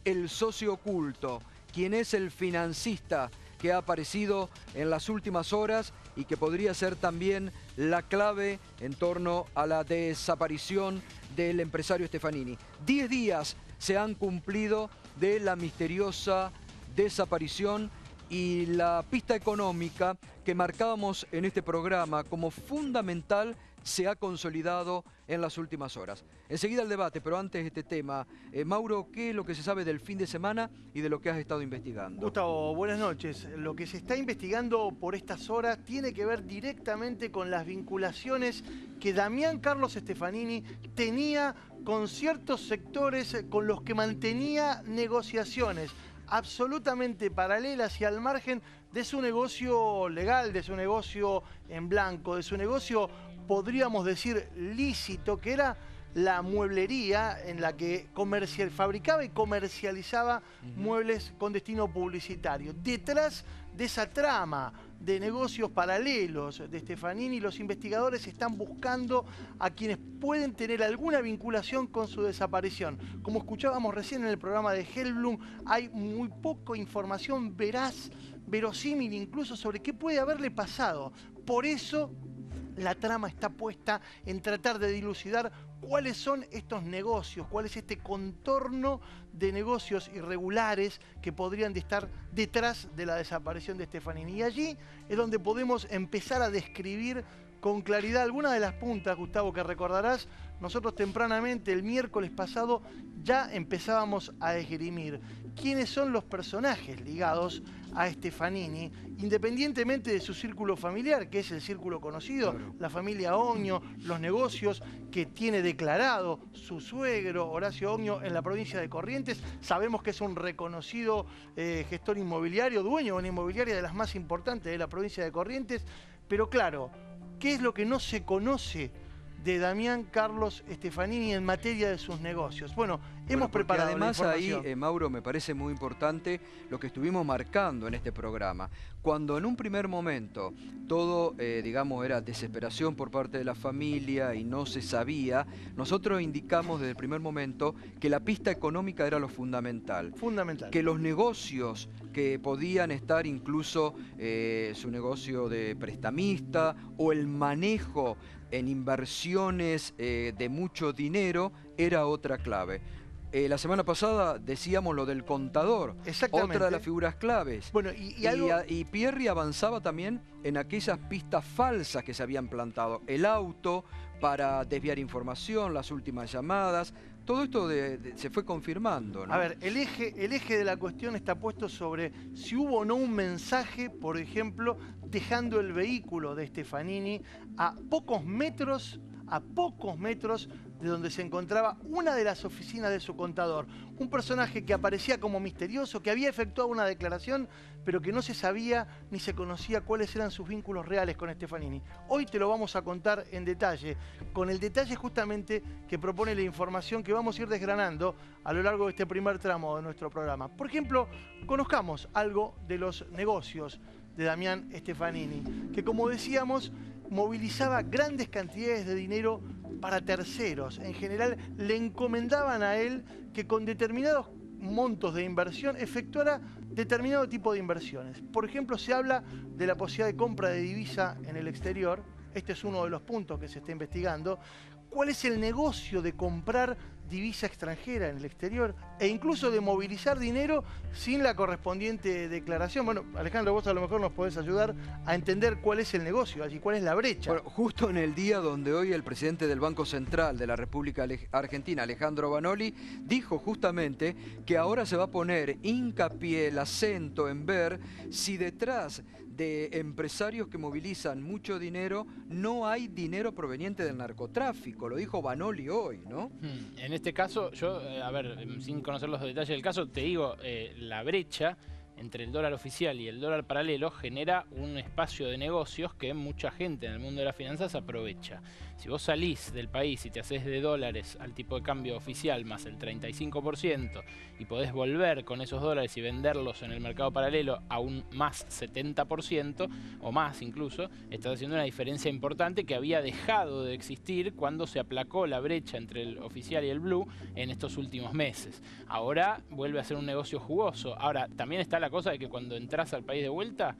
el socio oculto, quién es el financista que ha aparecido en las últimas horas y que podría ser también la clave en torno a la desaparición del empresario Stefanini. 10 días se han cumplido de la misteriosa desaparición y la pista económica que marcábamos en este programa como fundamental se ha consolidado en las últimas horas. Enseguida el debate, pero antes este tema. Mauro, ¿qué es lo que se sabe del fin de semana y de lo que has estado investigando? Gustavo, buenas noches. Lo que se está investigando por estas horas tiene que ver directamente con las vinculaciones que Damián Carlos Stefanini tenía con ciertos sectores con los que mantenía negociaciones absolutamente paralelas y al margen de su negocio legal, de su negocio en blanco, de su negocio, podríamos decir, lícito, que era la mueblería en la que fabricaba y comercializaba muebles con destino publicitario. Detrás de esa trama de negocios paralelos de Stefanini, los investigadores están buscando a quienes pueden tener alguna vinculación con su desaparición. Como escuchábamos recién en el programa de Hellblum, hay muy poca información veraz, verosímil incluso, sobre qué puede haberle pasado. Por eso la trama está puesta en tratar de dilucidar cuáles son estos negocios, cuál es este contorno de negocios irregulares que podrían estar detrás de la desaparición de Stefanini. Y allí es donde podemos empezar a describir con claridad algunas de las puntas, Gustavo, que recordarás. Nosotros tempranamente, el miércoles pasado, ya empezábamos a esgrimir quiénes son los personajes ligados a Stefanini, independientemente de su círculo familiar, que es el círculo conocido, claro, la familia Oño, los negocios que tiene declarado su suegro, Horacio Oño, en la provincia de Corrientes. Sabemos que es un reconocido gestor inmobiliario, dueño de una inmobiliaria de las más importantes de la provincia de Corrientes. Pero claro, ¿qué es lo que no se conoce de Damián Carlos Stefanini en materia de sus negocios? Bueno, hemos preparado además la información. Ahí, Mauro, me parece muy importante lo que estuvimos marcando en este programa. Cuando en un primer momento todo, digamos, era desesperación por parte de la familia y no se sabía, nosotros indicamos desde el primer momento que la pista económica era lo fundamental. Fundamental. Que los negocios que podían estar incluso su negocio de prestamista o el manejo en inversiones de mucho dinero era otra clave. La semana pasada decíamos lo del contador, otra de las figuras claves. Bueno, y Pierri avanzaba también en aquellas pistas falsas que se habían plantado. El auto para desviar información, las últimas llamadas. Todo esto se fue confirmando, ¿no? A ver, el eje de la cuestión está puesto sobre si hubo o no un mensaje, por ejemplo, dejando el vehículo de Stefanini a pocos metros de donde se encontraba una de las oficinas de su contador. Un personaje que aparecía como misterioso, que había efectuado una declaración, pero que no se sabía ni se conocía cuáles eran sus vínculos reales con Stefanini. Hoy te lo vamos a contar en detalle, con el detalle justamente que propone la información que vamos a ir desgranando a lo largo de este primer tramo de nuestro programa. Por ejemplo, conozcamos algo de los negocios de Damián Stefanini, que, como decíamos, movilizaba grandes cantidades de dinero para terceros. En general le encomendaban a él que con determinados montos de inversión efectuara determinado tipo de inversiones. Por ejemplo, se habla de la posibilidad de compra de divisa en el exterior. Este es uno de los puntos que se está investigando. ¿Cuál es el negocio de comprar divisa extranjera en el exterior e incluso de movilizar dinero sin la correspondiente declaración? Bueno, Alejandro, vos a lo mejor nos podés ayudar a entender cuál es el negocio allí, cuál es la brecha. Bueno, justo en el día donde hoy el presidente del Banco Central de la República Argentina, Alejandro Banoli, dijo justamente que ahora se va a poner hincapié, el acento en ver si detrás de empresarios que movilizan mucho dinero no hay dinero proveniente del narcotráfico. Lo dijo Banoli hoy, ¿no? En este caso, yo, a ver, sin conocer los detalles del caso, te digo, la brecha entre el dólar oficial y el dólar paralelo genera un espacio de negocios que mucha gente en el mundo de las finanzas aprovecha. Si vos salís del país y te haces de dólares al tipo de cambio oficial más el 35% y podés volver con esos dólares y venderlos en el mercado paralelo a un más 70% o más incluso, estás haciendo una diferencia importante que había dejado de existir cuando se aplacó la brecha entre el oficial y el blue en estos últimos meses. Ahora vuelve a ser un negocio jugoso. Ahora, también está la cosa de que cuando entras al país de vuelta,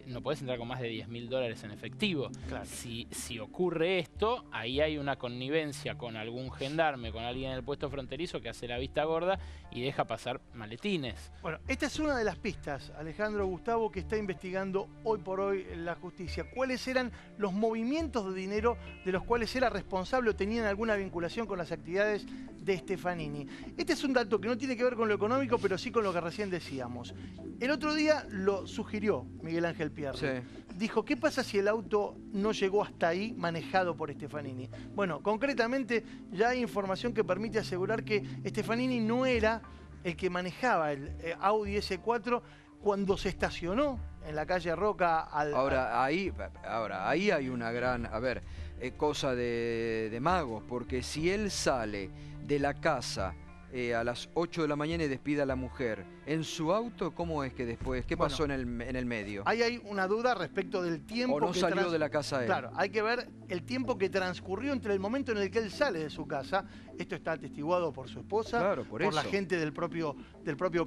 no podés entrar con más de 10.000 dólares en efectivo. Claro. Si ocurre esto, ahí hay una connivencia con algún gendarme, con alguien en el puesto fronterizo que hace la vista gorda y deja pasar maletines. Bueno, esta es una de las pistas, Alejandro, Gustavo, que está investigando hoy por hoy la justicia. ¿Cuáles eran los movimientos de dinero de los cuales era responsable o tenían alguna vinculación con las actividades de Stefanini? Este es un dato que no tiene que ver con lo económico, pero sí con lo que recién decíamos. El otro día lo sugirió Miguel Ángel Pierri. Sí. Dijo, ¿qué pasa si el auto no llegó hasta ahí manejado por Stefanini? Bueno, concretamente ya hay información que permite asegurar que Stefanini no era el que manejaba el Audi S4 cuando se estacionó en la calle Roca. Ahora, ahí hay una gran, cosa de magos, porque si él sale de la casa a las 8 de la mañana y despide a la mujer, en su auto, ¿cómo es que después? ¿Qué pasó en el medio? Ahí hay una duda respecto del tiempo. ¿O no salió de la casa él? Claro, hay que ver el tiempo que transcurrió entre el momento en el que él sale de su casa. Esto está atestiguado por su esposa, claro, por la gente del propio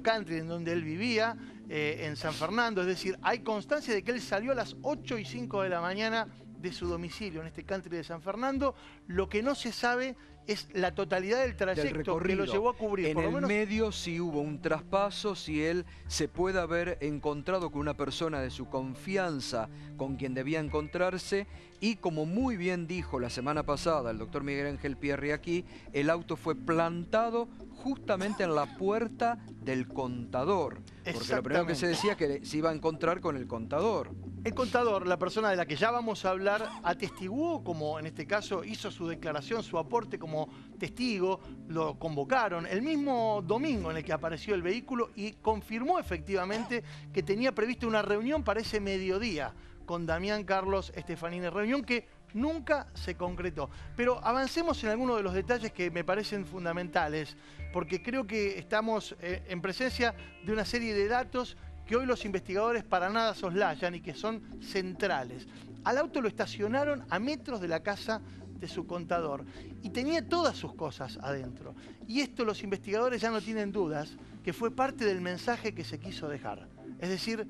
country en donde él vivía, en San Fernando. Es decir, hay constancia de que él salió a las 8:05 de la mañana de su domicilio en este country de San Fernando. Lo que no se sabe es la totalidad del trayecto que lo llevó a cubrir. En el medio si hubo un traspaso, si él se puede haber encontrado con una persona de su confianza con quien debía encontrarse, y como muy bien dijo la semana pasada el doctor Miguel Ángel Pierri aquí, el auto fue plantado justamente en la puerta del contador. Porque lo primero que se decía es que se iba a encontrar con el contador. El contador, la persona de la que ya vamos a hablar, atestiguó, como en este caso hizo su declaración, su aporte como testigo, lo convocaron el mismo domingo en el que apareció el vehículo y confirmó efectivamente que tenía prevista una reunión para ese mediodía con Damián Carlos Stefanini, reunión que nunca se concretó. Pero avancemos en algunos de los detalles que me parecen fundamentales, porque creo que estamos en presencia de una serie de datos que hoy los investigadores para nada soslayan y que son centrales. Al auto lo estacionaron a metros de la casa de su contador y tenía todas sus cosas adentro. Y esto los investigadores ya no tienen dudas que fue parte del mensaje que se quiso dejar. Es decir,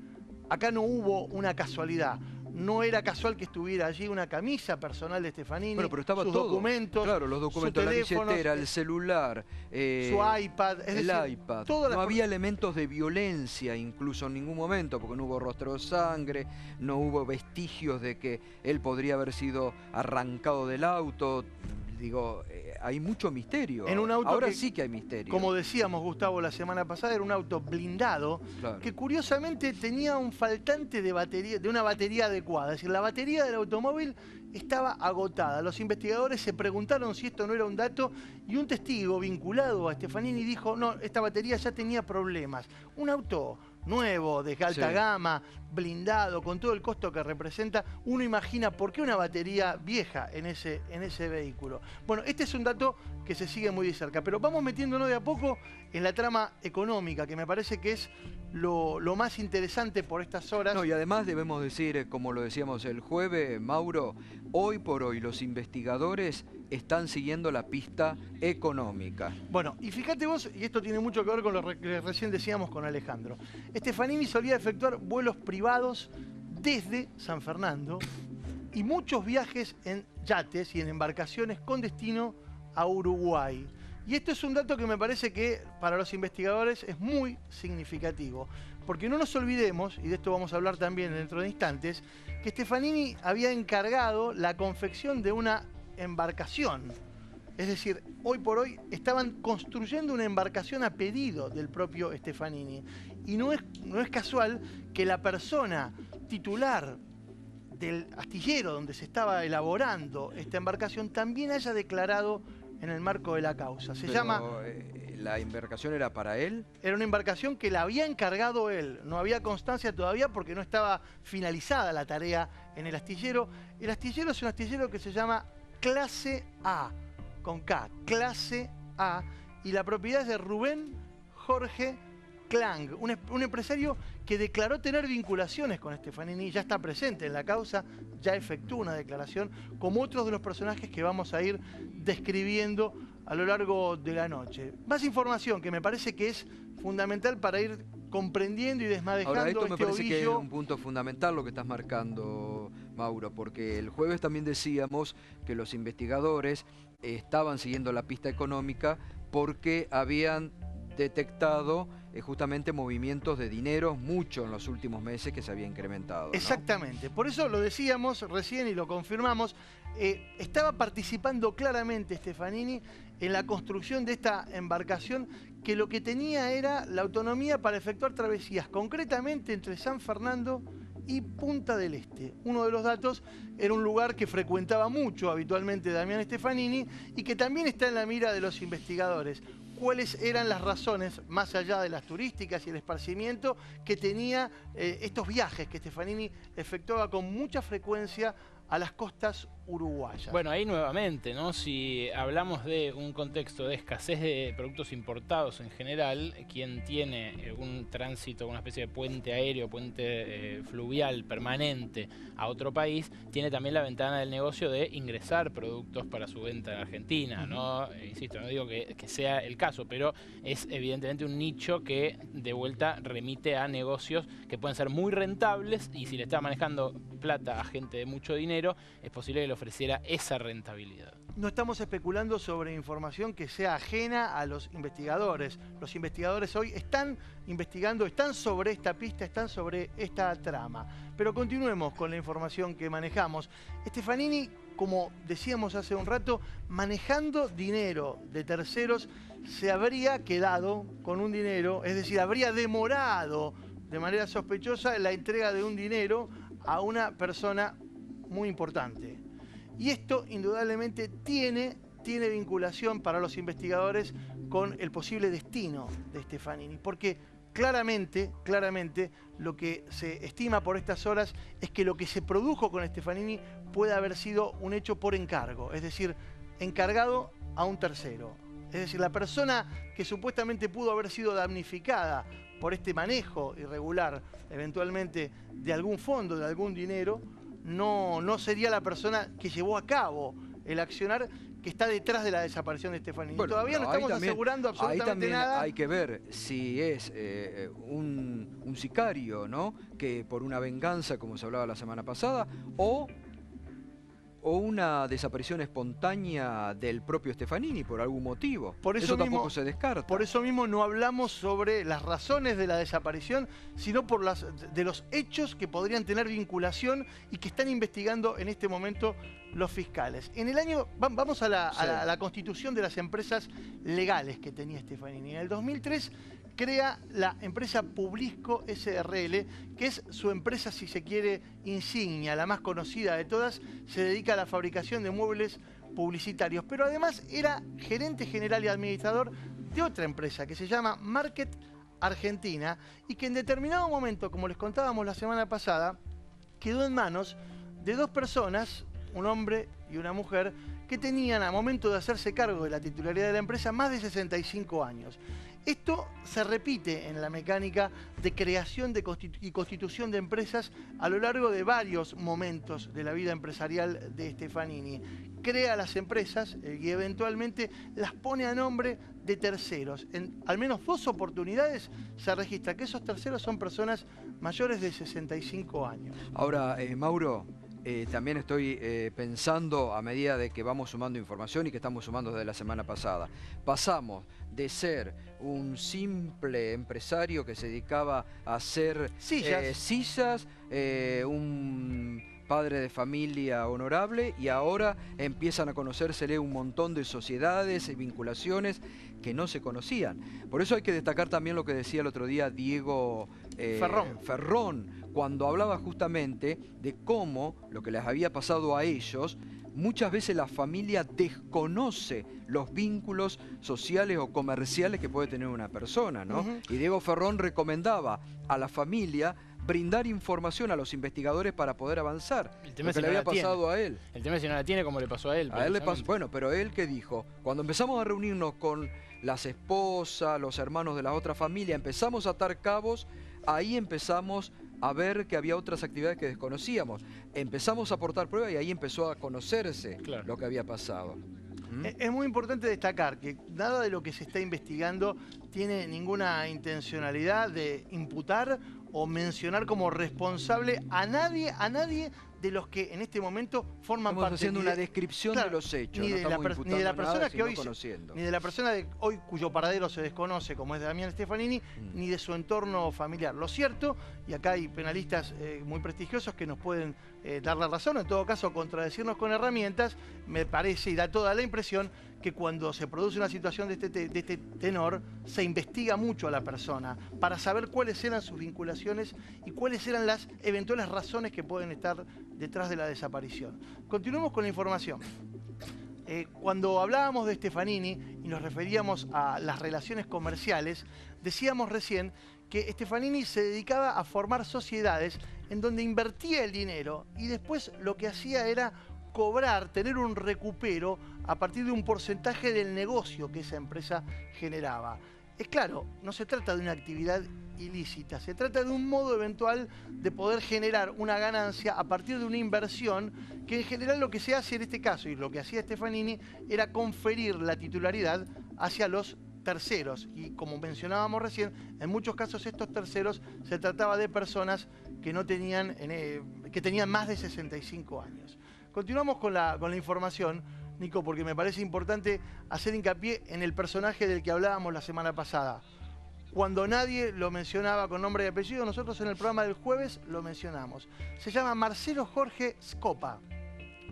acá no hubo una casualidad. No era casual que estuviera allí una camisa personal de Stefanini, bueno, pero estaba sus todo. documentos, claro, los documentos, la billetera, el celular, su iPad, es decir, iPad. No había elementos de violencia incluso en ningún momento, porque no hubo rostro de sangre, no hubo vestigios de que él podría haber sido arrancado del auto. Digo, hay mucho misterio. En un auto ahora sí que hay misterio. Como decíamos, Gustavo, la semana pasada, era un auto blindado, claro, que curiosamente tenía un faltante de batería, de una batería adecuada. Es decir, la batería del automóvil estaba agotada. Los investigadores se preguntaron si esto no era un dato y un testigo vinculado a Stefanini dijo, no, esta batería ya tenía problemas. Un auto nuevo, de alta gama, blindado, con todo el costo que representa, uno imagina por qué una batería vieja en ese vehículo. Bueno, este es un dato que se sigue muy de cerca, pero vamos metiéndonos de a poco en la trama económica, que me parece que es lo más interesante por estas horas. No, y además debemos decir, como lo decíamos el jueves, Mauro, hoy por hoy los investigadores están siguiendo la pista económica. Bueno, y fíjate vos, y esto tiene mucho que ver con lo que recién decíamos con Alejandro, Stefanini solía efectuar vuelos privados desde San Fernando y muchos viajes en yates y en embarcaciones con destino a Uruguay. Y esto es un dato que me parece que para los investigadores es muy significativo. Porque no nos olvidemos, y de esto vamos a hablar también dentro de instantes, que Stefanini había encargado la confección de una embarcación. Es decir, hoy por hoy estaban construyendo una embarcación a pedido del propio Stefanini. Y no es casual que la persona titular del astillero donde se estaba elaborando esta embarcación también haya declarado en el marco de la causa. Se llama... ¿La embarcación era para él? Era una embarcación que la había encargado él. No había constancia todavía porque no estaba finalizada la tarea en el astillero. El astillero es un astillero que se llama Clase A, con K, Clase A. Y la propiedad es de Rubén Jorge Klang, un empresario que declaró tener vinculaciones con Stefanini, ya está presente en la causa, ya efectuó una declaración, como otros de los personajes que vamos a ir describiendo a lo largo de la noche. Más información que me parece que es fundamental para ir comprendiendo y desmadejando. Ahora, esto me parece que es ovillo. un punto fundamental lo que estás marcando, Mauro, porque el jueves también decíamos que los investigadores estaban siguiendo la pista económica porque habían detectado justamente movimientos de dinero mucho en los últimos meses que se había incrementado, ¿no? Exactamente, por eso lo decíamos recién y lo confirmamos, estaba participando claramente Stefanini en la construcción de esta embarcación que lo que tenía era la autonomía para efectuar travesías, concretamente entre San Fernando y Punta del Este. Uno de los datos era un lugar que frecuentaba mucho habitualmente Damián Stefanini y que también está en la mira de los investigadores. ¿Cuáles eran las razones, más allá de las turísticas y el esparcimiento, que tenía estos viajes que Stefanini efectuaba con mucha frecuencia a las costas uruguayas? Bueno, ahí nuevamente, ¿no? Si hablamos de un contexto de escasez de productos importados en general, quien tiene un tránsito, una especie de puente aéreo, puente fluvial permanente a otro país, tiene también la ventana del negocio de ingresar productos para su venta en Argentina, ¿no? Insisto, no digo que sea el caso, pero es evidentemente un nicho que de vuelta remite a negocios que pueden ser muy rentables y si le está manejando plata a gente de mucho dinero, es posible que le ofreciera esa rentabilidad. No estamos especulando sobre información que sea ajena a los investigadores. Los investigadores hoy están investigando, están sobre esta pista, están sobre esta trama. Pero continuemos con la información que manejamos. Stefanini, como decíamos hace un rato, manejando dinero de terceros, se habría quedado con un dinero, es decir, habría demorado de manera sospechosa la entrega de un dinero a una persona muy importante. Y esto indudablemente tiene vinculación para los investigadores con el posible destino de Stefanini, porque claramente lo que se estima por estas horas es que lo que se produjo con Stefanini puede haber sido un hecho por encargo, es decir, encargado a un tercero. Es decir, la persona que supuestamente pudo haber sido damnificada por este manejo irregular, eventualmente de algún fondo, de algún dinero, no sería la persona que llevó a cabo el accionar que está detrás de la desaparición de Stefanini. Bueno, todavía no estamos asegurando absolutamente ahí también nada. Hay que ver si es un sicario, ¿no? Que por una venganza, como se hablaba la semana pasada, o una desaparición espontánea del propio Stefanini por algún motivo. Por eso mismo, tampoco se descarta. Por eso mismo no hablamos sobre las razones de la desaparición, sino por de los hechos que podrían tener vinculación y que están investigando en este momento los fiscales. En el año, vamos a la constitución de las empresas legales que tenía Stefanini. En el 2003 crea la empresa Publisco SRL, que es su empresa, si se quiere, insignia, la más conocida de todas. Se dedica a la fabricación de muebles publicitarios, pero además era gerente general y administrador de otra empresa que se llama Market Argentina y que en determinado momento, como les contábamos la semana pasada, quedó en manos de dos personas, un hombre y una mujer, que tenían a momento de hacerse cargo de la titularidad de la empresa más de 65 años. Esto se repite en la mecánica de creación y constitución de empresas a lo largo de varios momentos de la vida empresarial de Stefanini. Crea las empresas y eventualmente las pone a nombre de terceros. En al menos 2 oportunidades se registra que esos terceros son personas mayores de 65 años. Ahora, Mauro, también estoy pensando a medida de que vamos sumando información y que estamos sumando desde la semana pasada. Pasamos de ser un simple empresario que se dedicaba a hacer sillas, un padre de familia honorable, y ahora empiezan a conocérsele un montón de sociedades y vinculaciones que no se conocían. Por eso hay que destacar también lo que decía el otro día Diego Ferrón, cuando hablaba justamente de cómo lo que les había pasado a ellos muchas veces la familia desconoce los vínculos sociales o comerciales que puede tener una persona, ¿no? Y Diego Ferrón recomendaba a la familia brindar información a los investigadores para poder avanzar. El tema Lo es que si le no había la tiene. pasado a él. El tema es si no la tiene, como le pasó a él. A él le pasó, bueno, pero él, ¿qué dijo? Cuando empezamos a reunirnos con las esposas, los hermanos de la otra familia, empezamos a atar cabos, ahí empezamos a ver que había otras actividades que desconocíamos. Empezamos a aportar pruebas y ahí empezó a conocerse lo que había pasado. Es muy importante destacar que nada de lo que se está investigando tiene ninguna intencionalidad de imputar o mencionar como responsable a nadie de los que en este momento forman Estamos parte. haciendo una descripción de los hechos, Ni no de la estamos persona imputando que hoy, conociendo. ni de la persona de hoy cuyo paradero se desconoce, como es Damián Stefanini, ni de su entorno familiar. Lo cierto, y acá hay penalistas muy prestigiosos que nos pueden dar la razón, en todo caso contradecirnos con herramientas, me parece y da toda la impresión que cuando se produce una situación de este tenor, se investiga mucho a la persona para saber cuáles eran sus vinculaciones y cuáles eran las eventuales razones que pueden estar detrás de la desaparición. Continuemos con la información. Cuando hablábamos de Stefanini y nos referíamos a las relaciones comerciales, decíamos recién que Stefanini se dedicaba a formar sociedades en donde invertía el dinero y después lo que hacía era cobrar, tener un recupero a partir de un porcentaje del negocio que esa empresa generaba. Es claro, no se trata de una actividad ilícita, se trata de un modo eventual de poder generar una ganancia a partir de una inversión que en general lo que se hace en este caso y lo que hacía Stefanini era conferir la titularidad hacia los terceros y como mencionábamos recién, en muchos casos estos terceros se trataba de personas que no tenían, que tenían más de 65 años. Continuamos con la información, Nico, porque me parece importante hacer hincapié en el personaje del que hablábamos la semana pasada. Cuando nadie lo mencionaba con nombre y apellido, nosotros en el programa del jueves lo mencionamos. Se llama Marcelo Jorge Scopa.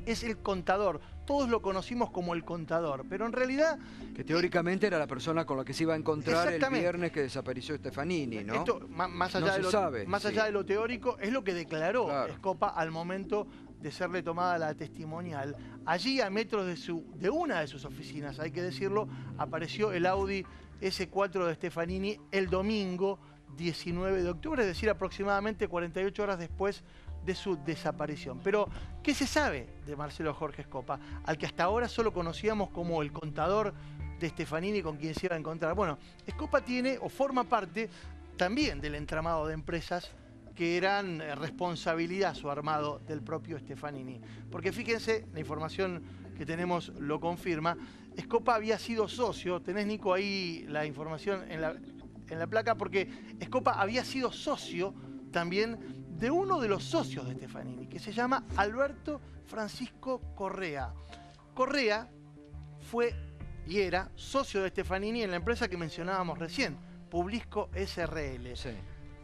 Es el contador. Todos lo conocimos como el contador, pero en realidad... Que teóricamente era la persona con la que se iba a encontrar el viernes que desapareció Stefanini, ¿no? Esto, más allá de lo teórico, es lo que declaró Scopa al momento de serle tomada la testimonial. Allí, a metros de una de sus oficinas, hay que decirlo, apareció el Audi S4 de Stefanini el domingo 19 de octubre, es decir, aproximadamente 48 horas después de su desaparición. Pero, ¿qué se sabe de Marcelo Jorge Scopa? Al que hasta ahora solo conocíamos como el contador de Stefanini con quien se iba a encontrar. Bueno, Scopa tiene o forma parte también del entramado de empresas que eran responsabilidad su armado del propio Stefanini. Porque fíjense, la información que tenemos lo confirma, Scopa había sido socio, tenés Nico ahí la información en la placa, porque Scopa había sido socio también de uno de los socios de Stefanini, que se llama Alberto Francisco Correa. Correa fue y era socio de Stefanini en la empresa que mencionábamos recién, Publisco SRL. Sí.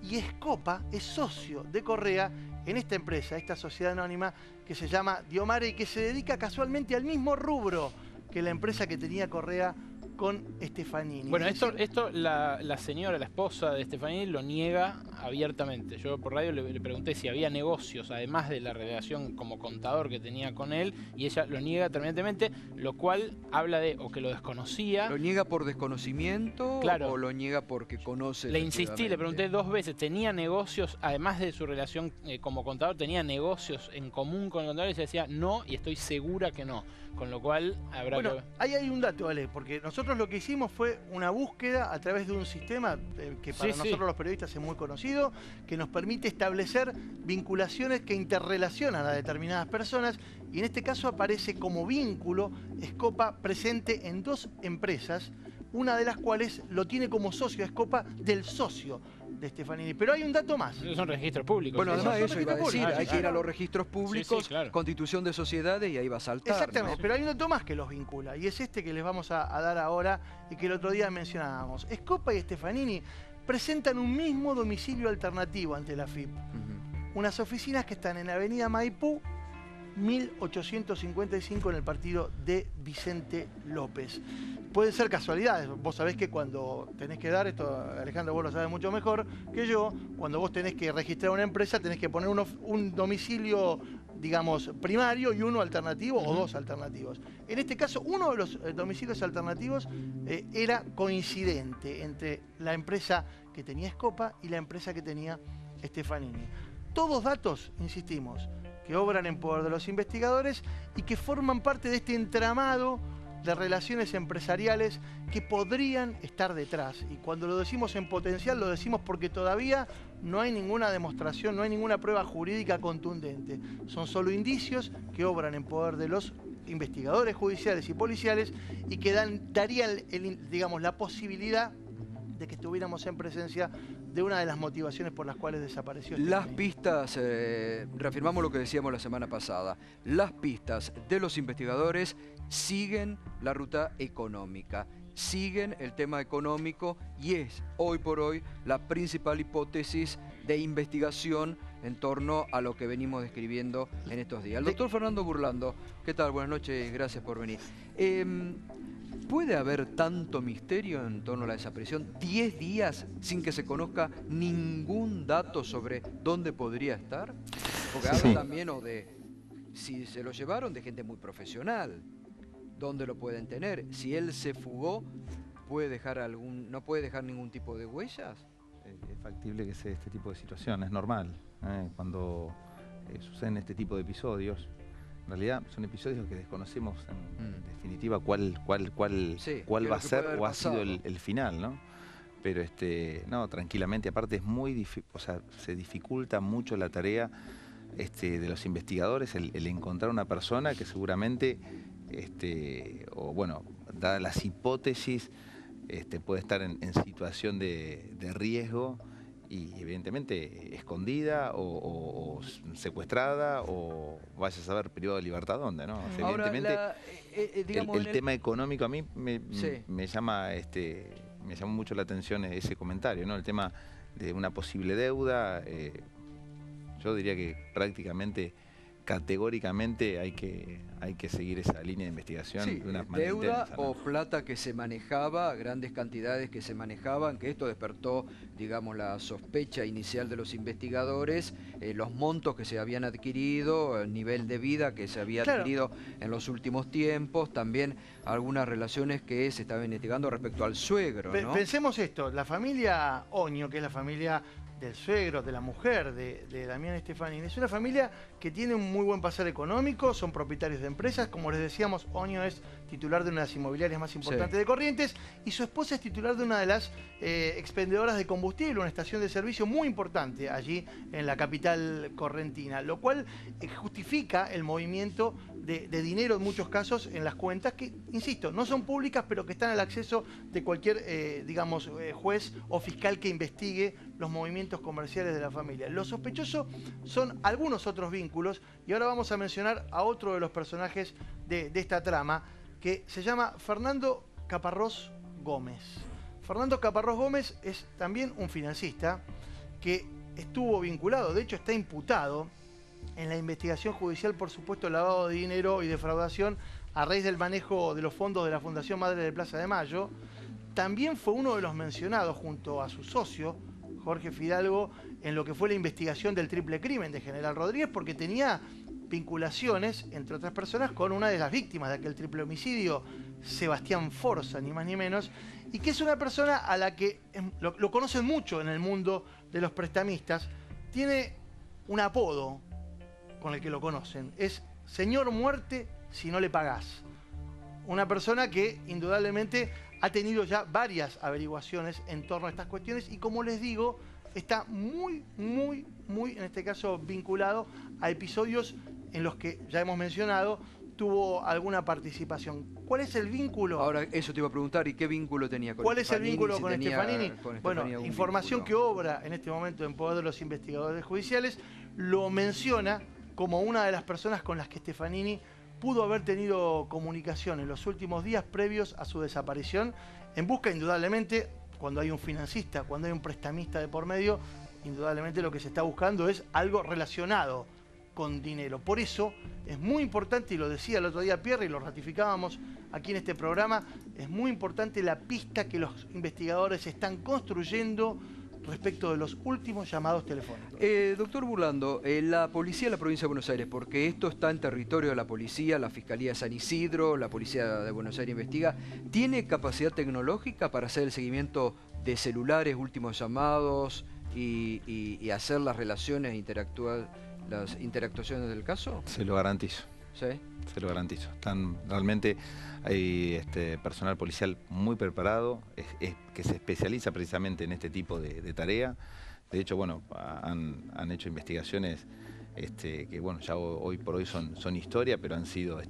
Y Scopa es socio de Correa en esta empresa, esta sociedad anónima que se llama Diomare y que se dedica casualmente al mismo rubro que la empresa que tenía Correa con Stefanini. Bueno, esto la señora, la esposa de Stefanini, lo niega abiertamente. Yo por radio le pregunté si había negocios, además de la relación como contador que tenía con él, y ella lo niega terminantemente, lo cual habla de o que lo desconocía. ¿Lo niega por desconocimiento o lo niega porque conoce? Le insistí, le pregunté 2 veces, ¿tenía negocios, además de su relación como contador, tenía negocios en común con el contador? Y se decía no, y estoy segura que no. Con lo cual habrá que... Bueno, ahí hay un dato, Ale, porque nosotros lo que hicimos fue una búsqueda a través de un sistema que para nosotros los periodistas es muy conocido, que nos permite establecer vinculaciones que interrelacionan a determinadas personas, y en este caso aparece como vínculo Scopa presente en 2 empresas, una de las cuales lo tiene como socio a Scopa del socio de Stefanini. Pero hay un dato más. Esos son registros públicos. Bueno, además son eso iba a decir, públicos. hay que ir a los registros públicos, claro. constitución de sociedades y ahí va a saltar. Exactamente, ¿no? pero hay un dato más que los vincula, y es este que les vamos a dar ahora y que el otro día mencionábamos. Scopa y Stefanini presentan un mismo domicilio alternativo ante la FIP. Unas oficinas que están en Avenida Maipú, 1855 en el partido de Vicente López. Pueden ser casualidades. Vos sabés que cuando tenés que dar, esto Alejandro vos lo sabés mucho mejor que yo, cuando vos tenés que registrar una empresa tenés que poner un domicilio digamos, primario y uno alternativo o dos alternativos. En este caso, uno de los domicilios alternativos era coincidente entre la empresa que tenía Scopa y la empresa que tenía Stefanini. Todos datos, insistimos, que obran en poder de los investigadores y que forman parte de este entramado de relaciones empresariales que podrían estar detrás. Y cuando lo decimos en potencial, lo decimos porque todavía no hay ninguna demostración, no hay ninguna prueba jurídica contundente. Son solo indicios que obran en poder de los investigadores judiciales y policiales y que darían, digamos, la posibilidad de que estuviéramos en presencia de una de las motivaciones por las cuales desapareció. Las pistas, reafirmamos lo que decíamos la semana pasada, las pistas de los investigadores siguen la ruta económica, siguen el tema económico y es hoy por hoy la principal hipótesis de investigación en torno a lo que venimos describiendo en estos días. El doctor Fernando Burlando, ¿qué tal? Buenas noches, gracias por venir. ¿Puede haber tanto misterio en torno a la desaparición? 10 días sin que se conozca ningún dato sobre dónde podría estar. Porque habla también de si se lo llevaron de gente muy profesional. ¿Dónde lo pueden tener? Si él se fugó, ¿puede dejar no puede dejar ningún tipo de huellas? Es factible que sea este tipo de situación, es normal. Cuando suceden este tipo de episodios, en realidad son episodios que desconocemos en definitiva cuál va a ser o ha sido el final, ¿no? Pero no, tranquilamente, aparte es muy difícil, o sea, se dificulta mucho la tarea de los investigadores el encontrar una persona que seguramente, o bueno, dadas las hipótesis, puede estar en situación de riesgo y evidentemente escondida o secuestrada o vaya a saber privado de libertad dónde, ¿no? O sea, ahora, evidentemente el tema económico a mí me llama mucho la atención ese comentario, ¿no? El tema de una posible deuda, yo diría que prácticamente categóricamente hay que seguir esa línea de investigación de una manera deuda intensa, ¿no? o plata que se manejaba, grandes cantidades que se manejaban, que esto despertó, digamos, la sospecha inicial de los investigadores, los montos que se habían adquirido, el nivel de vida que se había adquirido en los últimos tiempos, también algunas relaciones que se estaban investigando respecto al suegro, ¿no? Pensemos esto, la familia Oño, que es la familia del suegro, de la mujer de Damián Stefanini, es una familia que tiene un muy buen pasar económico, son propietarios de empresas, como les decíamos, Oño es titular de una de las inmobiliarias más importantes de Corrientes y su esposa es titular de una de las expendedoras de combustible, una estación de servicio muy importante allí en la capital correntina, lo cual justifica el movimiento de dinero en muchos casos en las cuentas que, insisto, no son públicas, pero que están al acceso de cualquier, digamos, juez o fiscal que investigue los movimientos comerciales de la familia. Lo sospechoso son algunos otros vínculos y ahora vamos a mencionar a otro de los personajes de esta trama que se llama Fernando Caparrós Gómez. Fernando Caparrós Gómez es también un financista que estuvo vinculado, de hecho está imputado en la investigación judicial por supuesto lavado de dinero y defraudación a raíz del manejo de los fondos de la Fundación Madre de Plaza de Mayo. También fue uno de los mencionados junto a su socio, Jorge Fidalgo, en lo que fue la investigación del triple crimen de General Rodríguez, porque tenía vinculaciones, entre otras personas, con una de las víctimas de aquel triple homicidio, Sebastián Forza, ni más ni menos, y que es una persona a la que lo conocen mucho en el mundo de los prestamistas. Tiene un apodo con el que lo conocen, es Señor Muerte si no le pagás. Una persona que indudablemente ha tenido ya varias averiguaciones en torno a estas cuestiones y, como les digo, está muy, en este caso, vinculado a episodios en los que, ya hemos mencionado, tuvo alguna participación. ¿Cuál es el vínculo? Ahora, eso te iba a preguntar, ¿y qué vínculo tenía con ¿Cuál Stefanini? es el vínculo con Stefanini? Bueno, información vínculo que obra en este momento en poder de los investigadores judiciales, lo menciona como una de las personas con las que Stefanini pudo haber tenido comunicación en los últimos días previos a su desaparición, en busca, indudablemente, cuando hay un financista, cuando hay un prestamista de por medio, indudablemente lo que se está buscando es algo relacionado con dinero. Por eso es muy importante, y lo decía el otro día Pierre y lo ratificábamos aquí en este programa, es muy importante la pista que los investigadores están construyendo respecto de los últimos llamados telefónicos. Doctor Burlando, la policía de la provincia de Buenos Aires, porque esto está en territorio de la policía, la Fiscalía de San Isidro, la policía de Buenos Aires investiga, ¿tiene capacidad tecnológica para hacer el seguimiento de celulares, últimos llamados y hacer las relaciones, las interactuaciones del caso? Se lo garantizo. ¿Sí? Se lo garantizo. Realmente hay personal policial muy preparado, que se especializa precisamente en este tipo de tarea. De hecho, bueno, han hecho investigaciones que, bueno, ya hoy por hoy son historia, pero han sido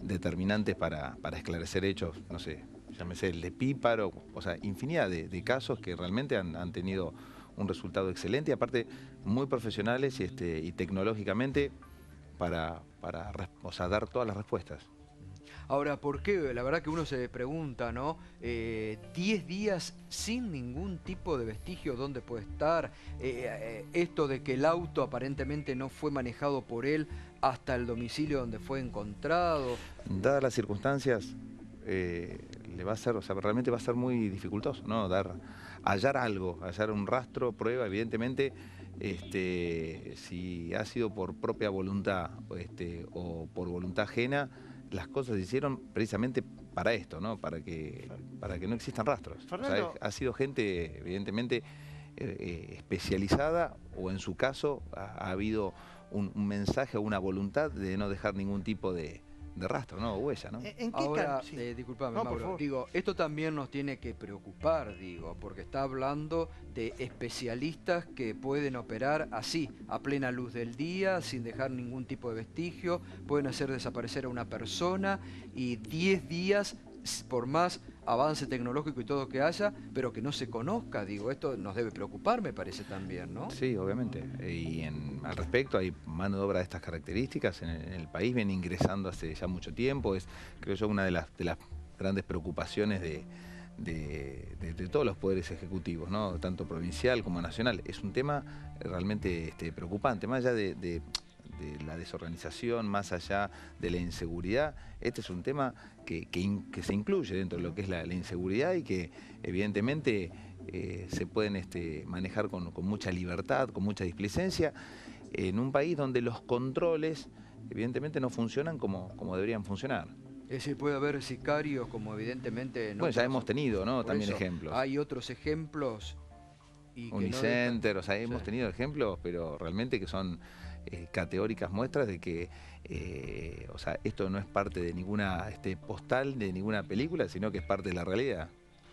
determinantes para esclarecer hechos, no sé, llámese el de Píparo, o sea, infinidad de casos que realmente han tenido un resultado excelente y aparte muy profesionales y tecnológicamente para dar todas las respuestas. Ahora, ¿por qué? La verdad que uno se pregunta, ¿no? 10 días sin ningún tipo de vestigio, ¿dónde puede estar? Esto de que el auto aparentemente no fue manejado por él hasta el domicilio donde fue encontrado. Dadas las circunstancias, le va a ser, o sea, realmente va a ser muy dificultoso, ¿no? Hallar algo, hallar un rastro, prueba, evidentemente. Si ha sido por propia voluntad o por voluntad ajena, las cosas se hicieron precisamente para esto, ¿no? Para que no existan rastros. O sea, ha sido gente, evidentemente, especializada o en su caso ha habido un mensaje o una voluntad de no dejar ningún tipo de rastro, ¿no? O huella, ¿no? Ahora, discúlpame, no, Mauro, digo, esto también nos tiene que preocupar, digo, porque está hablando de especialistas que pueden operar así, a plena luz del día, sin dejar ningún tipo de vestigio, pueden hacer desaparecer a una persona y 10 días, por más avance tecnológico y todo que haya, pero que no se conozca, digo, esto nos debe preocupar, me parece también, ¿no? Sí, obviamente. Y al respecto hay mano de obra de estas características en el país, viene ingresando hace ya mucho tiempo, es creo yo una de las grandes preocupaciones de todos los poderes ejecutivos, ¿no? Tanto provincial como nacional. Es un tema realmente preocupante, más allá de la desorganización, más allá de la inseguridad. Este es un tema que se incluye dentro de lo que es la inseguridad y que evidentemente se pueden manejar con mucha libertad, con mucha displicencia, en un país donde los controles evidentemente no funcionan como deberían funcionar. Es decir, puede haber sicarios como evidentemente... Bueno, ya hemos tenido, ¿no? También eso, ejemplos. Hay otros ejemplos... Unicenter, o sea, hemos tenido ejemplos, pero realmente que son categóricas muestras de que o sea, esto no es parte de ninguna postal, de ninguna película, sino que es parte de la realidad.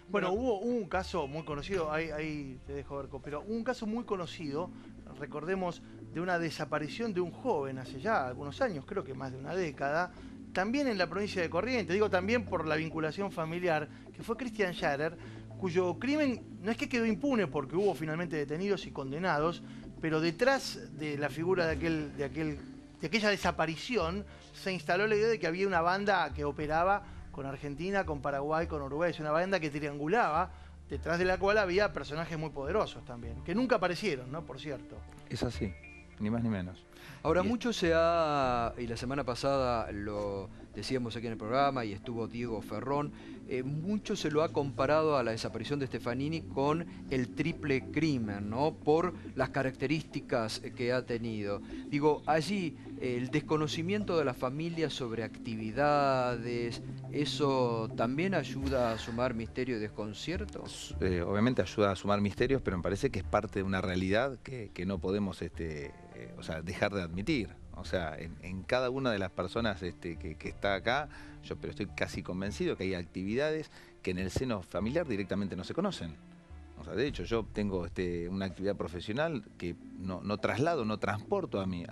Bueno, hubo un caso muy conocido, ahí te dejo ver, pero un caso muy conocido, recordemos, de una desaparición de un joven hace ya algunos años, creo que más de una década, también en la provincia de Corrientes, digo también por la vinculación familiar, que fue Cristian Schaerer, cuyo crimen no es que quedó impune porque hubo finalmente detenidos y condenados, pero detrás de la figura de aquella desaparición se instaló la idea de que había una banda que operaba con Argentina, con Paraguay, con Uruguay. Es una banda que triangulaba, detrás de la cual había personajes muy poderosos también, que nunca aparecieron, ¿no? Por cierto. Es así, ni más ni menos. Ahora, mucho y la semana pasada lo decíamos aquí en el programa y estuvo Diego Ferrón, mucho se lo ha comparado a la desaparición de Stefanini con el triple crimen, ¿no? Por las características que ha tenido. Digo, allí el desconocimiento de la familia sobre actividades, ¿eso también ayuda a sumar misterio y desconcierto? Obviamente ayuda a sumar misterios, pero me parece que es parte de una realidad que no podemos o sea, dejar de admitir. O sea, en cada una de las personas que está acá, pero estoy casi convencido que hay actividades que en el seno familiar directamente no se conocen. O sea, de hecho, yo tengo una actividad profesional que no traslado, no transporto a mi